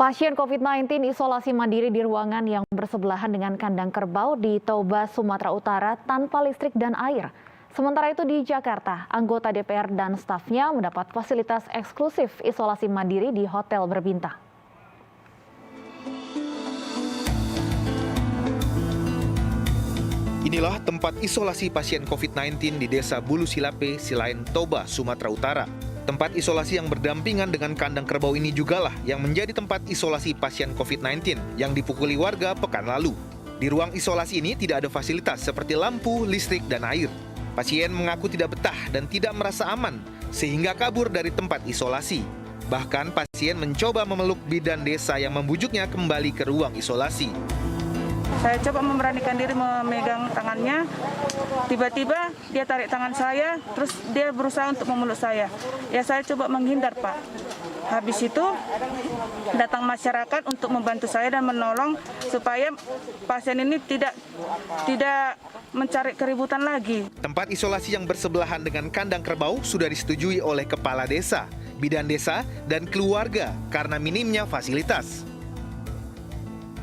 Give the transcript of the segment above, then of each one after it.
Pasien COVID-19 isolasi mandiri di ruangan yang bersebelahan dengan kandang kerbau di Toba, Sumatera Utara tanpa listrik dan air. Sementara itu di Jakarta, anggota DPR dan stafnya mendapat fasilitas eksklusif isolasi mandiri di hotel berbintang. Inilah tempat isolasi pasien COVID-19 di Desa Bulu Silape, Silain, Toba, Sumatera Utara. Tempat isolasi yang berdampingan dengan kandang kerbau ini jugalah yang menjadi tempat isolasi pasien COVID-19 yang dipukuli warga pekan lalu. Di ruang isolasi ini tidak ada fasilitas seperti lampu, listrik, dan air. Pasien mengaku tidak betah dan tidak merasa aman, sehingga kabur dari tempat isolasi. Bahkan pasien mencoba memeluk bidan desa yang membujuknya kembali ke ruang isolasi. Saya coba memberanikan diri memegang tangannya, tiba-tiba dia tarik tangan saya, terus dia berusaha untuk memeluk saya. Ya saya coba menghindar, Pak. Habis itu datang masyarakat untuk membantu saya dan menolong supaya pasien ini tidak mencari keributan lagi. Tempat isolasi yang bersebelahan dengan kandang kerbau sudah disetujui oleh kepala desa, bidan desa, dan keluarga karena minimnya fasilitas.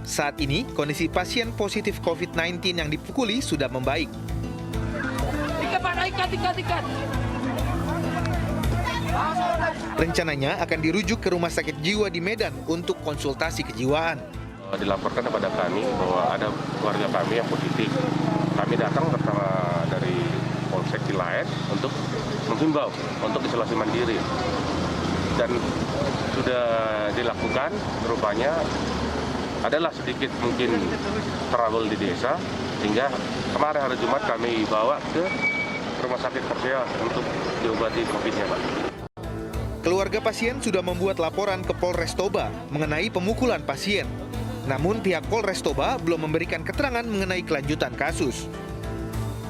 Saat ini, kondisi pasien positif COVID-19 yang dipukuli sudah membaik. Rencananya akan dirujuk ke rumah sakit jiwa di Medan untuk konsultasi kejiwaan. Dilaporkan kepada kami bahwa ada keluarga kami yang positif. Kami datang bersama dari Polsek Silain untuk menghimbau untuk isolasi mandiri. Dan sudah dilakukan, rupanya adalah sedikit mungkin trouble di desa, sehingga kemarin hari Jumat kami bawa ke rumah sakit Persea untuk diobati COVID-nya, Pak. Keluarga pasien sudah membuat laporan ke Polres Toba mengenai pemukulan pasien. Namun pihak Polres Toba belum memberikan keterangan mengenai kelanjutan kasus.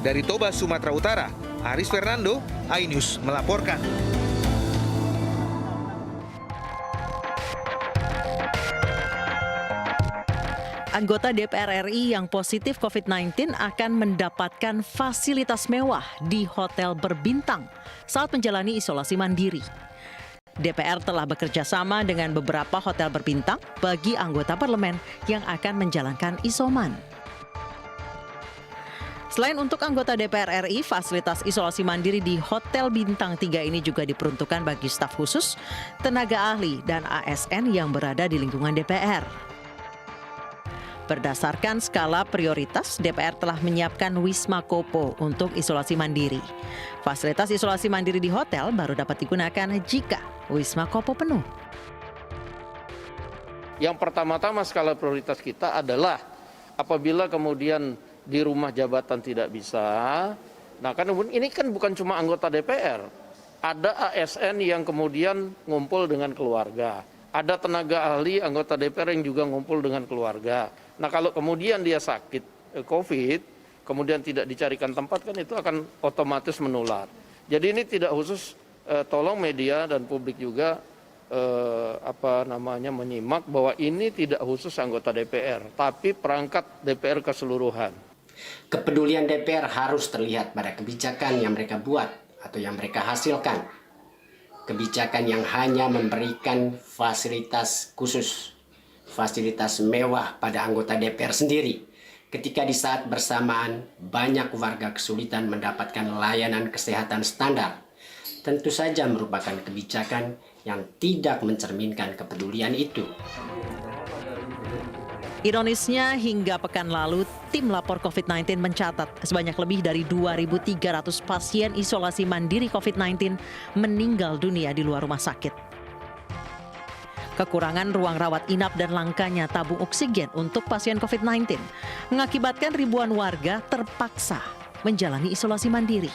Dari Toba, Sumatera Utara, Aris Fernando, iNews melaporkan. Anggota DPR RI yang positif COVID-19 akan mendapatkan fasilitas mewah di hotel berbintang saat menjalani isolasi mandiri. DPR telah bekerja sama dengan beberapa hotel berbintang bagi anggota parlemen yang akan menjalankan isoman. Selain untuk anggota DPR RI, fasilitas isolasi mandiri di Hotel Bintang 3 ini juga diperuntukkan bagi staf khusus, tenaga ahli, dan ASN yang berada di lingkungan DPR. Berdasarkan skala prioritas, DPR telah menyiapkan Wisma Kopo untuk isolasi mandiri. Fasilitas isolasi mandiri di hotel baru dapat digunakan jika Wisma Kopo penuh. Yang pertama-tama skala prioritas kita adalah apabila kemudian di rumah jabatan tidak bisa, nah kan ini kan bukan cuma anggota DPR, ada ASN yang kemudian ngumpul dengan keluarga, ada tenaga ahli anggota DPR yang juga ngumpul dengan keluarga. Nah kalau kemudian dia sakit COVID, kemudian tidak dicarikan tempat, kan itu akan otomatis menular. Jadi ini tidak khusus, tolong media dan publik juga menyimak bahwa ini tidak khusus anggota DPR, tapi perangkat DPR keseluruhan. Kepedulian DPR harus terlihat pada kebijakan yang mereka buat atau yang mereka hasilkan. Kebijakan yang hanya memberikan fasilitas khusus, fasilitas mewah pada anggota DPR sendiri, ketika di saat bersamaan banyak warga kesulitan mendapatkan layanan kesehatan standar, tentu saja merupakan kebijakan yang tidak mencerminkan kepedulian itu. Ironisnya, hingga pekan lalu, tim lapor COVID-19 mencatat sebanyak lebih dari 2.300 pasien isolasi mandiri COVID-19 meninggal dunia di luar rumah sakit. Kekurangan ruang rawat inap dan langkanya tabung oksigen untuk pasien COVID-19 mengakibatkan ribuan warga terpaksa menjalani isolasi mandiri.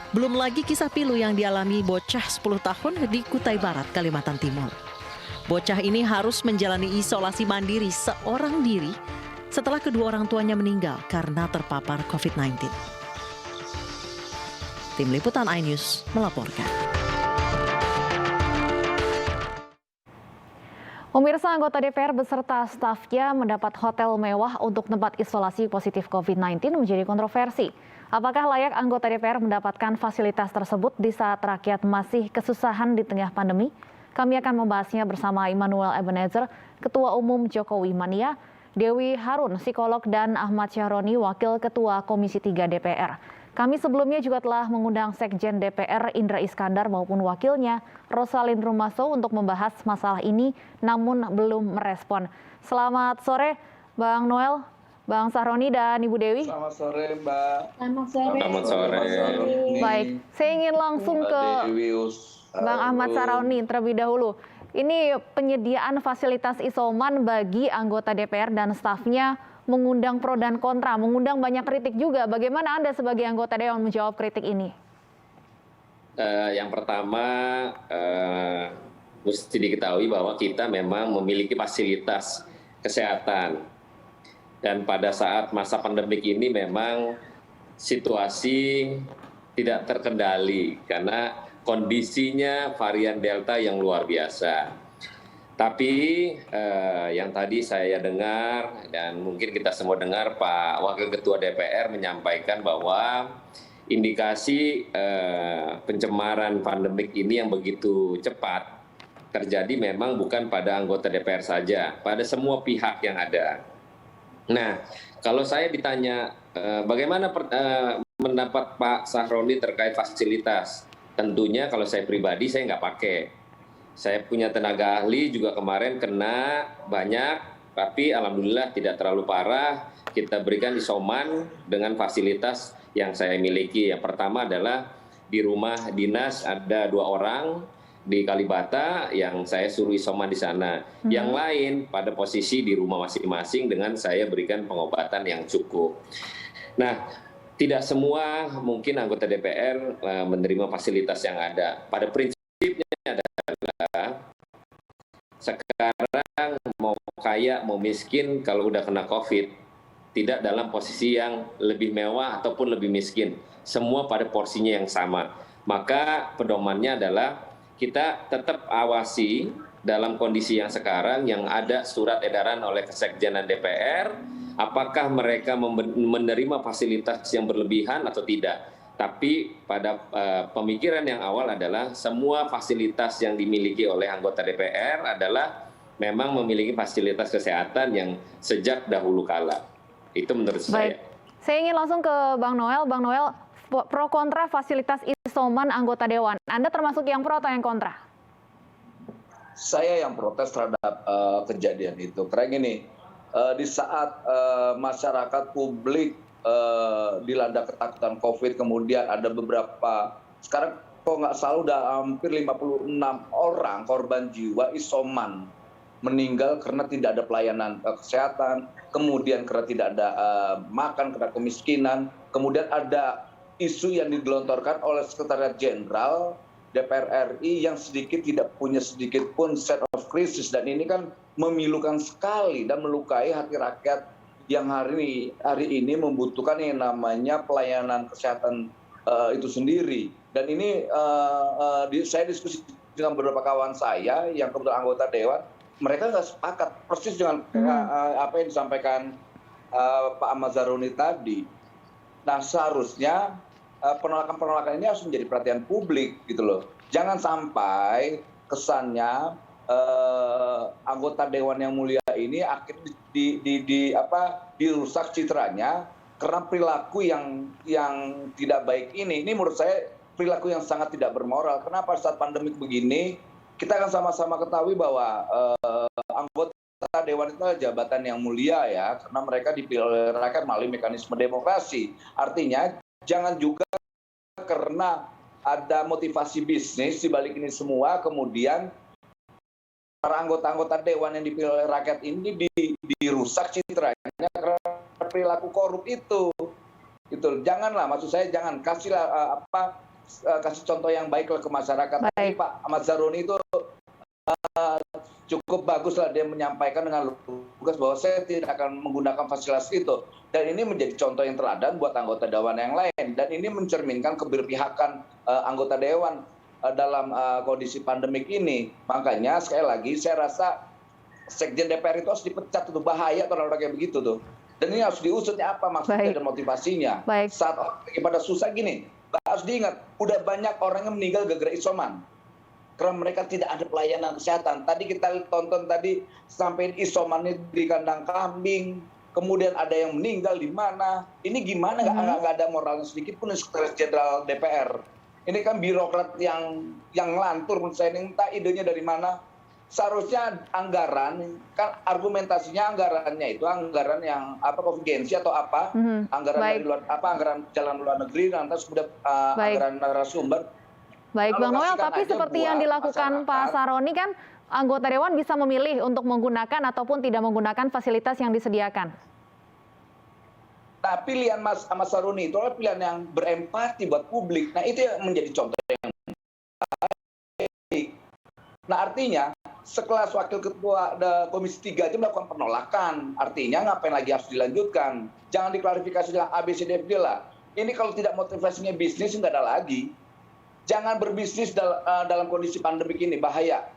Belum lagi kisah pilu yang dialami bocah 10 tahun di Kutai Barat, Kalimantan Timur. Bocah ini harus menjalani isolasi mandiri seorang diri setelah kedua orang tuanya meninggal karena terpapar COVID-19. Tim Liputan iNews melaporkan. Pemirsa, anggota DPR beserta stafnya mendapat hotel mewah untuk tempat isolasi positif COVID-19 menjadi kontroversi. Apakah layak anggota DPR mendapatkan fasilitas tersebut di saat rakyat masih kesusahan di tengah pandemi? Kami akan membahasnya bersama Immanuel Ebenezer, Ketua Umum Jokowi Mania, Dewi Harun, psikolog, dan Ahmad Syahroni, Wakil Ketua Komisi 3 DPR. Kami sebelumnya juga telah mengundang Sekjen DPR Indra Iskandar maupun wakilnya Rosalin Rumaso untuk membahas masalah ini, namun belum merespon. Selamat sore, Bang Noel, Bang Syahroni, dan Ibu Dewi. Selamat sore, Mbak. Selamat sore. Baik, saya ingin langsung ke Bang Ahmad Syahroni terlebih dahulu. Ini penyediaan fasilitas isoman bagi anggota DPR dan stafnya mengundang pro dan kontra, mengundang banyak kritik juga. Bagaimana Anda sebagai anggota Dewan menjawab kritik ini? Yang pertama, mesti diketahui bahwa kita memang memiliki fasilitas kesehatan. Dan pada saat masa pandemik ini memang situasi tidak terkendali karena kondisinya varian Delta yang luar biasa. Tapi yang tadi saya dengar dan mungkin kita semua dengar Pak Wakil Ketua DPR menyampaikan bahwa indikasi pencemaran pandemik ini yang begitu cepat terjadi memang bukan pada anggota DPR saja, pada semua pihak yang ada. Nah, kalau saya ditanya bagaimana pendapat Pak Syahroni terkait fasilitas, tentunya kalau saya pribadi saya nggak pakai. Saya punya tenaga ahli juga kemarin kena banyak, tapi alhamdulillah tidak terlalu parah. Kita berikan isoman dengan fasilitas yang saya miliki. Yang pertama adalah di rumah dinas ada 2 orang di Kalibata yang saya suruh isoman di sana. Yang lain pada posisi di rumah masing-masing dengan saya berikan pengobatan yang cukup. Nah, tidak semua mungkin anggota DPR menerima fasilitas yang ada. Pada prinsipnya adalah sekarang mau kaya mau miskin kalau udah kena COVID tidak dalam posisi yang lebih mewah ataupun lebih miskin, semua pada porsinya yang sama. Maka pedomannya adalah kita tetap awasi dalam kondisi yang sekarang yang ada surat edaran oleh Kesekjenan DPR, apakah mereka menerima fasilitas yang berlebihan atau tidak. Tapi pada pemikiran yang awal adalah semua fasilitas yang dimiliki oleh anggota DPR adalah memang memiliki fasilitas kesehatan yang sejak dahulu kala. Itu menurut saya. Saya ingin langsung ke Bang Noel. Bang Noel, pro kontra fasilitas isoman anggota Dewan. Anda termasuk yang pro atau yang kontra? Saya yang protes terhadap kejadian itu. Karena gini, di saat masyarakat publik dilanda ketakutan COVID, kemudian ada beberapa, sekarang kok nggak salah udah hampir 56 orang korban jiwa isoman meninggal karena tidak ada pelayanan kesehatan, kemudian karena tidak ada makan, karena kemiskinan, kemudian ada isu yang digelontorkan oleh Sekretariat Jenderal DPR RI yang tidak punya sedikit pun set of crisis, dan ini kan memilukan sekali dan melukai hati rakyat yang hari ini membutuhkan yang namanya pelayanan kesehatan itu sendiri. Dan ini saya diskusi dengan beberapa kawan saya yang kebetulan anggota Dewan, mereka nggak sepakat persis dengan apa yang disampaikan Pak Ahmad Syahroni tadi. Nah, seharusnya penolakan-penolakan ini harus menjadi perhatian publik gitu loh. Jangan sampai kesannya anggota Dewan yang mulia ini akhirnya dirusak citranya karena perilaku yang tidak baik ini. Ini menurut saya perilaku yang sangat tidak bermoral. Kenapa saat pandemik begini kita akan sama-sama ketahui bahwa anggota Dewan itu adalah jabatan yang mulia ya, karena mereka dipilih oleh rakyat melalui mekanisme demokrasi. Artinya jangan juga karena ada motivasi bisnis di balik ini semua kemudian para anggota-anggota Dewan yang dipilih oleh rakyat ini dirusak citranya karena perilaku korup itu. Janganlah, maksud saya jangan kasihlah kasih contoh yang baik ke masyarakat. Tapi Pak Ahmad Syahroni itu cukup baguslah dia menyampaikan dengan lugas bahwa saya tidak akan menggunakan fasilitas itu. Dan ini menjadi contoh yang teladan buat anggota Dewan yang lain. Dan ini mencerminkan keberpihakan anggota Dewan dalam kondisi pandemik ini. Makanya sekali lagi saya rasa Sekjen DPR itu harus dipecat, itu bahaya orang-orang kayak begitu tuh. Dan ini harus diusutnya apa maksudnya dan motivasinya. Saat orang lagi pada susah gini, harus diingat, udah banyak orang yang meninggal gara-gara isoman. karena mereka tidak ada pelayanan kesehatan. Tadi kita tonton tadi sampai isomannya di kandang kambing, kemudian ada yang meninggal di mana. Ini gimana nggak ada moralnya sedikit pun Sekretaris Jenderal DPR. Ini kan birokrat yang ngelantur menurut saya. Minta idenya dari mana? Seharusnya anggaran, kan argumentasinya anggarannya itu anggaran yang konvergensi atau apa, anggaran dari luar anggaran jalan luar negeri, nanti sudah anggaran narasumber. Baik Bang Noel, tapi Alokasikan aja seperti buat yang dilakukan Pak masyarakat. Saroni kan anggota dewan bisa memilih untuk menggunakan ataupun tidak menggunakan fasilitas yang disediakan. Nah, pilihan Mas Saroni itu adalah pilihan yang berempati buat publik. Nah, itu yang menjadi contoh yang baik. Nah, artinya sekelas Wakil Ketua Komisi 3 aja melakukan penolakan. Artinya ngapain lagi harus dilanjutkan? Jangan diklarifikasi dengan ABCDFG lah. Ini kalau tidak motivasinya bisnis, nggak ada lagi. Jangan berbisnis dalam kondisi pandemik ini, bahaya.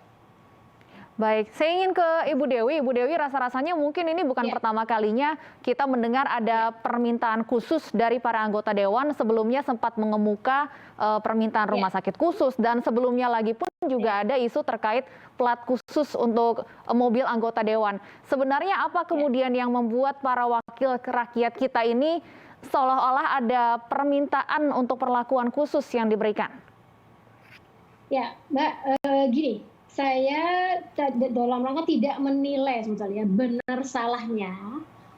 Baik, saya ingin ke Ibu Dewi. Ibu Dewi, rasa-rasanya mungkin ini bukan pertama kalinya kita mendengar ada permintaan khusus dari para anggota dewan. Sebelumnya sempat mengemuka permintaan rumah sakit khusus, dan sebelumnya lagi pun juga ada isu terkait plat khusus untuk mobil anggota dewan. Sebenarnya apa kemudian yang membuat para wakil rakyat kita ini seolah-olah ada permintaan untuk perlakuan khusus yang diberikan? Ya, Mbak, gini. Saya dalam rangka tidak menilai misalnya benar salahnya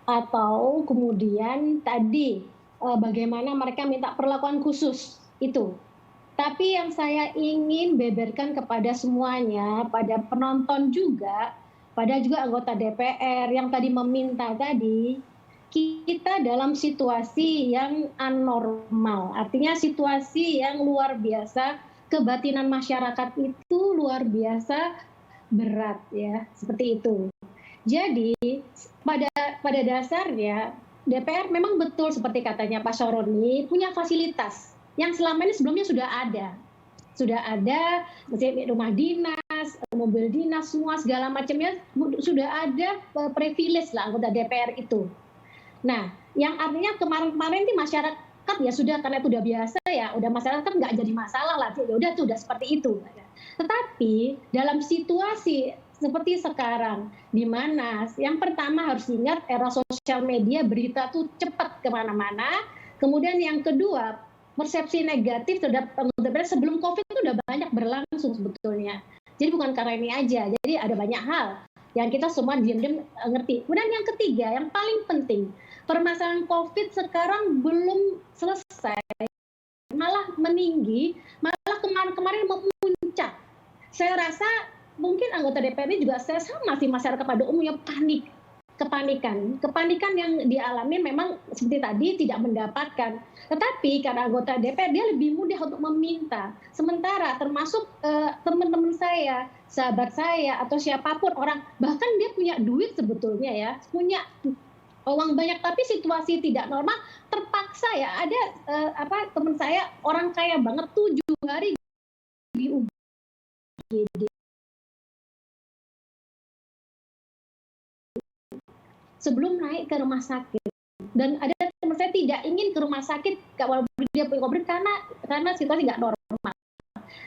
atau kemudian tadi bagaimana mereka minta perlakuan khusus itu. Tapi yang saya ingin beberkan kepada semuanya, pada penonton juga, pada juga anggota DPR yang tadi meminta tadi, kita dalam situasi yang anormal, artinya situasi yang luar biasa. Kebatinan masyarakat itu luar biasa berat ya, seperti itu. Jadi pada dasarnya DPR memang betul seperti katanya Pak Saroni punya fasilitas yang selama ini sebelumnya sudah ada misalnya rumah dinas, mobil dinas, semua segala macamnya sudah ada privilege lah anggota DPR itu. Nah, yang artinya kemarin-kemarin di masyarakat ya sudah, karena itu udah biasa ya, udah masyarakat nggak jadi masalah lah, ya udah tuh udah seperti itu. Tetapi dalam situasi seperti sekarang, di mana yang pertama harus ingat era sosial media, berita tuh cepat kemana-mana. Kemudian yang kedua, persepsi negatif terhadap DPR sebelum COVID itu udah banyak berlangsung sebetulnya. Jadi bukan karena ini aja, jadi ada banyak hal yang kita semua diam-diam ngerti. Kemudian yang ketiga, yang paling penting, permasalahan COVID sekarang belum selesai, malah meninggi, malah kemarin memuncak. Saya rasa mungkin anggota DPR ini juga saya sama sih masyarakat pada umumnya kepanikan yang dialami memang seperti tadi tidak mendapatkan. Tetapi karena anggota DPR dia lebih mudah untuk meminta. Sementara termasuk teman-teman saya, sahabat saya atau siapapun orang, bahkan dia punya duit sebetulnya ya, punya uang banyak tapi situasi tidak normal, terpaksa ya ada teman saya orang kaya banget 7 hari di UGD sebelum naik ke rumah sakit. Dan ada teman saya tidak ingin ke rumah sakit kalau dia punya COVID karena situasi nggak normal.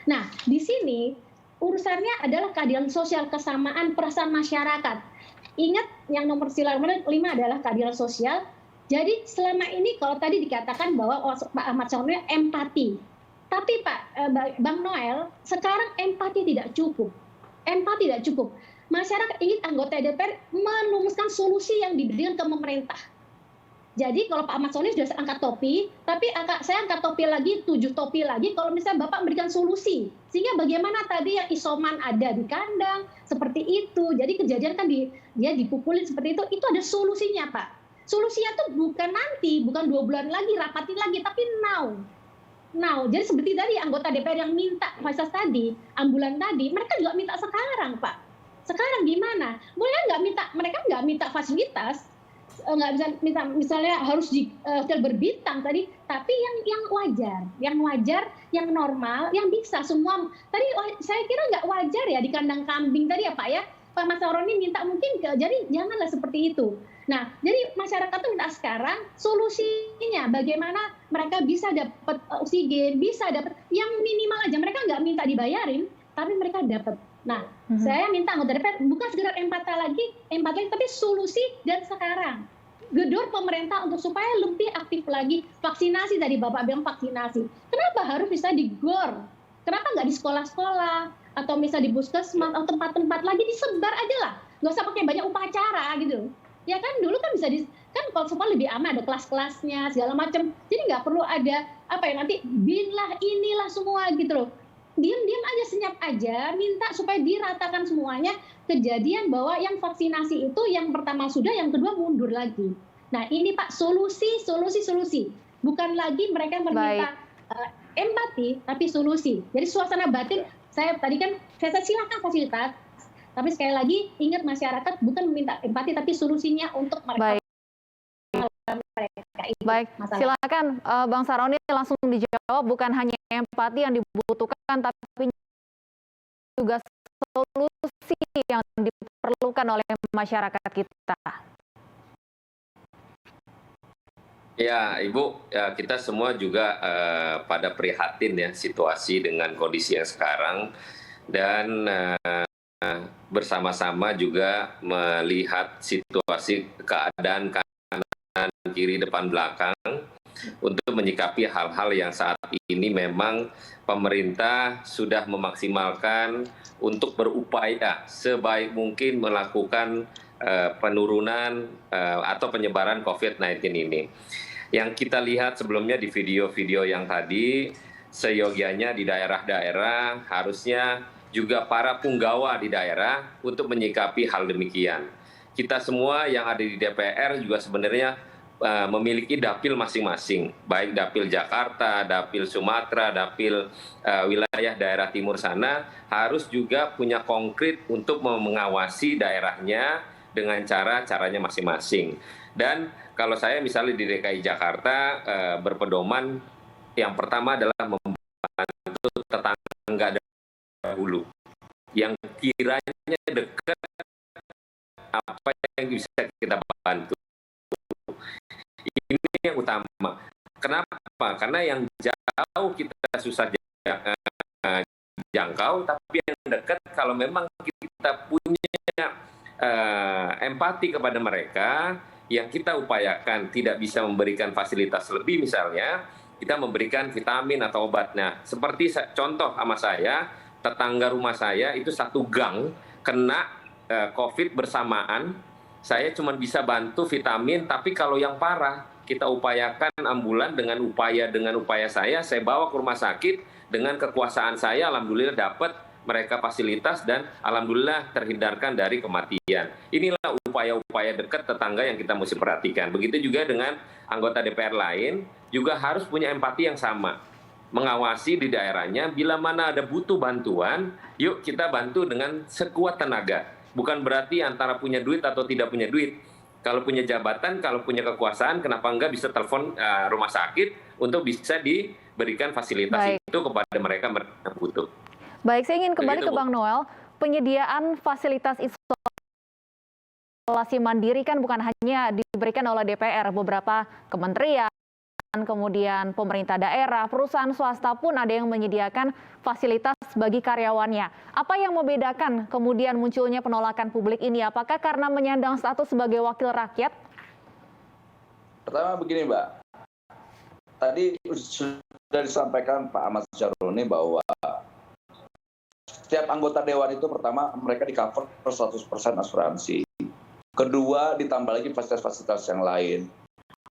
Nah, di sini urusannya adalah keadilan sosial, kesamaan perasaan masyarakat. Ingat yang nomor 5 adalah keadilan sosial. Jadi selama ini kalau tadi dikatakan bahwa Pak Ahmad Saroni empati. Tapi Bang Noel, sekarang empati tidak cukup. Empati tidak cukup. Masyarakat ingin anggota DPR merumuskan solusi yang diberikan ke pemerintah. Jadi kalau Pak Ahmad Saroni sudah angkat topi, tapi saya angkat topi lagi, 7 topi lagi kalau misalnya Bapak memberikan solusi. Sehingga bagaimana tadi yang isoman ada di kandang, seperti itu. Jadi kejadian kan dia dipukulin seperti itu ada solusinya Pak. Solusinya tuh bukan nanti, bukan 2 bulan lagi, rapatin lagi, tapi now. Jadi seperti tadi anggota DPR yang minta fasilitas tadi, ambulan tadi, mereka juga minta sekarang Pak. Sekarang gimana? Mereka nggak minta fasilitas, nggak bisa minta misalnya harus di hotel berbintang tadi, tapi yang wajar, yang normal, yang bisa semua. Tadi saya kira nggak wajar ya di kandang kambing tadi ya Pak ya. Pak Mas Saroni minta mungkin jadi janganlah seperti itu. Nah, jadi masyarakat tuh minta sekarang solusinya bagaimana mereka bisa dapat oksigen, bisa dapat yang minimal aja. Mereka nggak minta dibayarin, tapi mereka dapat. Nah, saya minta anggota DPR bukan sekedar empati, tapi solusi dan sekarang. Gedor pemerintah untuk supaya lebih aktif lagi vaksinasi, tadi Bapak bilang vaksinasi. Kenapa harus bisa digor? Kenapa nggak di sekolah-sekolah atau misalnya di puskesmas atau tempat-tempat lagi disebar aja lah, nggak usah pakai banyak upacara gitu. Ya kan dulu kan bisa kan kalau semua lebih aman, ada kelas-kelasnya segala macam. Jadi nggak perlu ada nanti bin lah inilah semua gitu loh. Diam-diam aja, senyap aja, minta supaya diratakan semuanya. Kejadian bahwa yang vaksinasi itu yang pertama sudah, yang kedua mundur lagi. Nah ini Pak, solusi. Bukan lagi mereka meminta empati, tapi solusi. Jadi suasana batin, saya silakan fasilitas. Tapi sekali lagi ingat, masyarakat bukan meminta empati, tapi solusinya untuk mereka. Baik, silakan Bang Saroni langsung dijawab. Bukan hanya empati yang dibutuhkan, tapi juga solusi yang diperlukan oleh masyarakat kita. Ya, Ibu, ya, kita semua juga pada prihatin ya situasi dengan kondisi yang sekarang, dan bersama-sama juga melihat situasi keadaan kanan, kiri, depan, belakang untuk menyikapi hal-hal yang saat ini memang pemerintah sudah memaksimalkan untuk berupaya sebaik mungkin melakukan penurunan atau penyebaran COVID-19 ini. Yang kita lihat sebelumnya di video-video yang tadi, seyogianya di daerah-daerah harusnya juga para punggawa di daerah untuk menyikapi hal demikian. Kita semua yang ada di DPR juga sebenarnya memiliki dapil masing-masing, baik dapil Jakarta, dapil Sumatera, dapil wilayah daerah timur sana, harus juga punya konkret untuk mengawasi daerahnya dengan caranya masing-masing. Dan kalau saya misalnya di DKI Jakarta berpedoman yang pertama adalah membantu tetangga dahulu yang kiranya dekat, apa yang bisa kita bantu. Ini yang utama. Kenapa? Karena yang jauh kita susah jangkau, tapi yang dekat kalau memang kita punya empati kepada mereka, yang kita upayakan tidak bisa memberikan fasilitas lebih, misalnya kita memberikan vitamin atau obat. Nah, seperti contoh sama saya, tetangga rumah saya itu satu gang kena COVID bersamaan, saya cuma bisa bantu vitamin, tapi kalau yang parah kita upayakan ambulan dengan upaya saya bawa ke rumah sakit, dengan kekuasaan saya alhamdulillah dapat mereka fasilitas dan alhamdulillah terhindarkan dari kematian. Inilah upaya-upaya dekat tetangga yang kita mesti perhatikan. Begitu juga dengan anggota DPR lain juga harus punya empati yang sama. Mengawasi di daerahnya, bila mana ada butuh bantuan, yuk kita bantu dengan sekuat tenaga. Bukan berarti antara punya duit atau tidak punya duit. Kalau punya jabatan, kalau punya kekuasaan, kenapa enggak bisa telepon rumah sakit untuk bisa diberikan fasilitas itu kepada mereka yang butuh. Baik, saya ingin kembali ke Bang Noel. Penyediaan fasilitas isolasi mandiri kan bukan hanya diberikan oleh DPR, beberapa kementerian, kemudian pemerintah daerah, perusahaan swasta pun ada yang menyediakan fasilitas bagi karyawannya. Apa yang membedakan kemudian munculnya penolakan publik ini? Apakah karena menyandang status sebagai wakil rakyat? Pertama begini, Mbak. Tadi sudah disampaikan Pak Ahmad Syaroni bahwa setiap anggota dewan itu pertama mereka di-cover per 100% asuransi. Kedua, ditambah lagi fasilitas-fasilitas yang lain.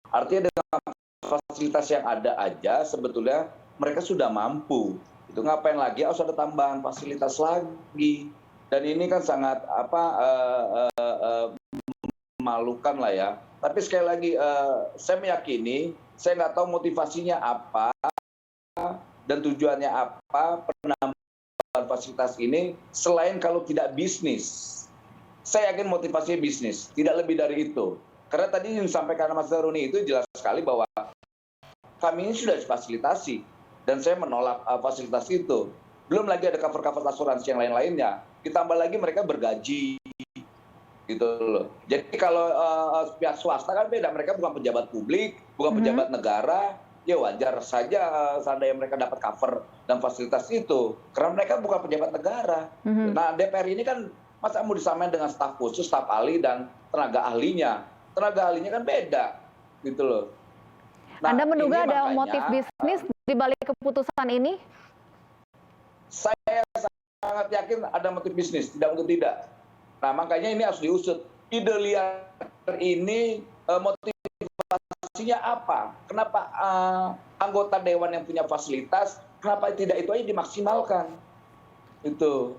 Artinya dengan fasilitas yang ada aja sebetulnya mereka sudah mampu. Itu ngapain lagi harus ada tambahan fasilitas lagi. Dan ini kan sangat memalukan lah ya. Tapi sekali lagi saya meyakini, saya nggak tahu motivasinya apa dan tujuannya apa penambahan fasilitas ini selain kalau tidak bisnis. Saya yakin motivasinya bisnis, tidak lebih dari itu. Karena tadi yang disampaikan Mas Daruni itu jelas sekali bahwa kami ini sudah difasilitasi dan saya menolak fasilitas itu. Belum lagi ada cover-cover asuransi yang lain-lainnya. Ditambah lagi mereka bergaji gitu loh. Jadi kalau pihak swasta kan beda, mereka bukan pejabat publik, bukan pejabat negara, ya wajar saja seandainya mereka dapat cover dan fasilitas itu. Karena mereka bukan pejabat negara. Nah, DPR ini kan masa mau disamain dengan staf khusus, staf ahli, dan tenaga ahlinya. Tenaga ahlinya kan beda, gitu loh. Nah, Anda menduga ini ada makanya, motif bisnis di balik keputusan ini? Saya sangat yakin ada motif bisnis, tidak untuk tidak. Nah, makanya ini harus diusut. Ide liar ini motivasinya apa? Kenapa anggota dewan yang punya fasilitas, kenapa tidak itu aja dimaksimalkan? Itu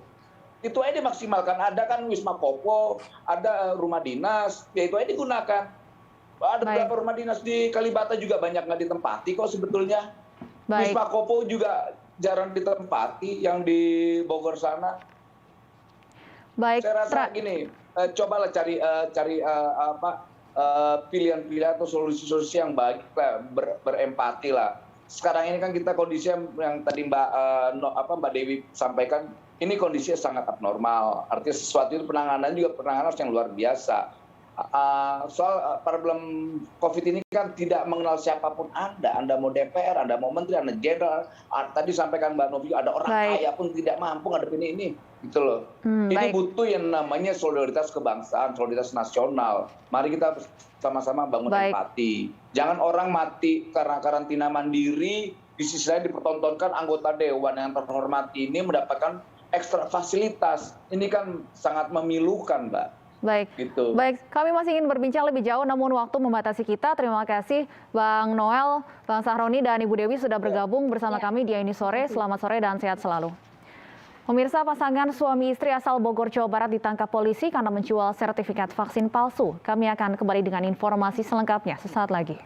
aja dimaksimalkan. Ada kan Wisma Kopo, ada rumah dinas, ya itu aja digunakan. Ada beberapa rumah dinas di Kalibata juga banyak nggak ditempati kok sebetulnya. Wisma Kopo juga jarang ditempati yang di Bogor sana. Baik. Saya rasa gini, cobalah cari pilihan-pilihan atau solusi-solusi yang baik lah, berempati lah. Sekarang ini kan kita kondisi yang tadi Mbak Dewi sampaikan, ini kondisinya sangat abnormal. Artinya sesuatu itu penanganan harus yang luar biasa. Soal problem COVID ini kan tidak mengenal siapapun Anda mau DPR, Anda mau menteri, Anda jenderal. Tadi sampaikan Mbak Novi, ada orang kaya pun tidak mampu ngadepin ini, gitu loh. Ini butuh yang namanya solidaritas kebangsaan, solidaritas nasional. Mari kita sama-sama bangun empati. Jangan orang mati karena karantina mandiri, di sisi lain dipertontonkan anggota dewan yang terhormat ini mendapatkan ekstra fasilitas. Ini kan sangat memilukan, Mbak. Baik, gitu. Baik, kami masih ingin berbincang lebih jauh, namun waktu membatasi kita. Terima kasih Bang Noel, Bang Sahroni, dan Ibu Dewi sudah bergabung bersama kami di Ini Sore. Selamat sore dan sehat selalu. Pemirsa, pasangan suami istri asal Bogor, Jawa Barat ditangkap polisi karena menjual sertifikat vaksin palsu. Kami akan kembali dengan informasi selengkapnya sesaat lagi.